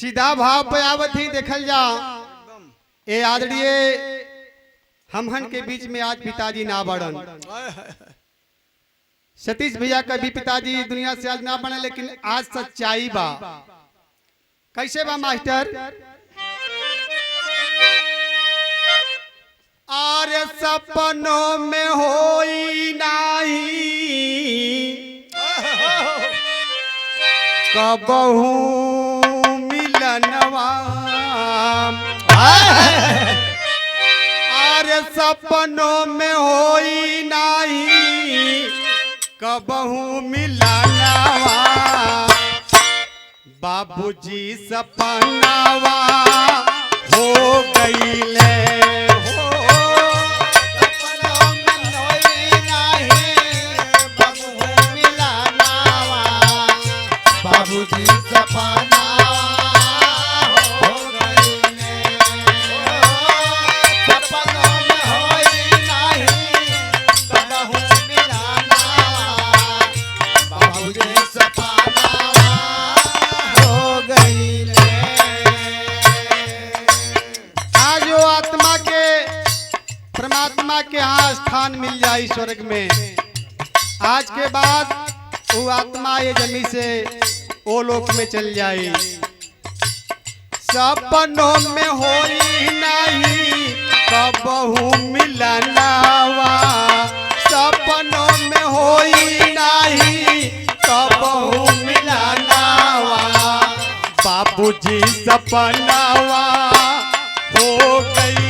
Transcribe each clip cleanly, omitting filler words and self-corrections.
सीधा भाव पे आवत ही देखल जा। ए आदरणीय हमहन के बीच में आज पिताजी ना बढ़न। सतीश भैया का भी पिताजी दुनिया से आज ना बने, लेकिन आज सच्चाई बा। कैसे बा मास्टर? आरे सपनों में होई नहीं कबहू मिलनवा। आरे सपनों में होई नहीं कबहू मिलनवा। बाबूजी सपनावा हो गईले परमात्मा के यहाँ स्थान मिल जाए स्वर्ग में। आज के बाद वो आत्मा ये जमी से वो लोक में चल जाए। सपनों में होई नहीं कबहू मिलनवा। सपनों में होई नहीं कबहू मिलनवा। बाबूजी सपनावा हो गई।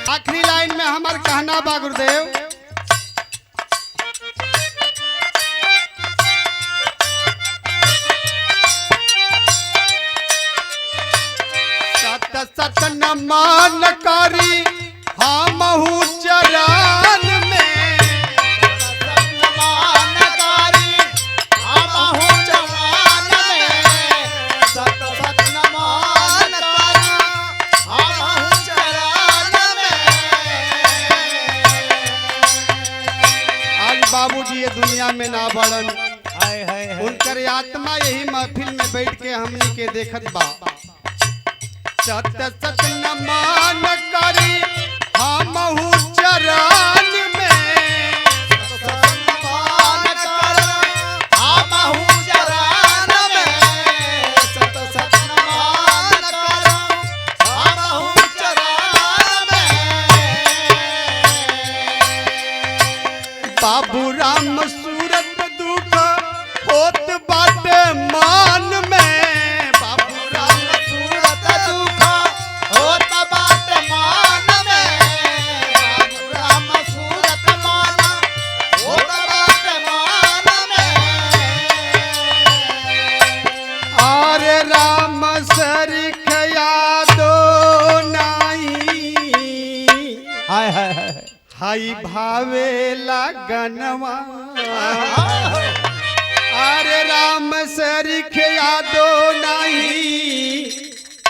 आखिरी लाइन में हमार कहना बा गुरुदेव। सत सत नमन करी हमहु चरण में। बाबूजी ये दुनिया में ना बढ़न, उनकर आत्मा यही महफिल में बैठ के हमनी के देखत बा। सत सत नमन करी हमहु चरण में। बाबू राम सूरत दुख होत बाटे मान में। बाबू राम सूरत दुख होत बाटे मान में। बाबू राम सूरत मान होत बाटे मान में। अरे राम सरिख यादो नहीं हाय हाय हाय हाई भावे लगनवा। अरे राम सरिख यादो नहीं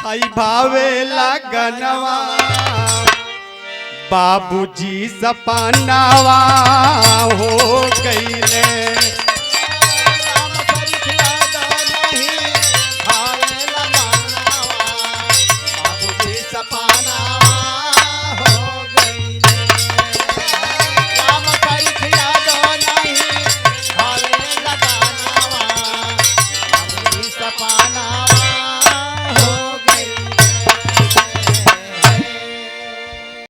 हाई भावे लगनवा। बाबूजी सपनावा हो गईले।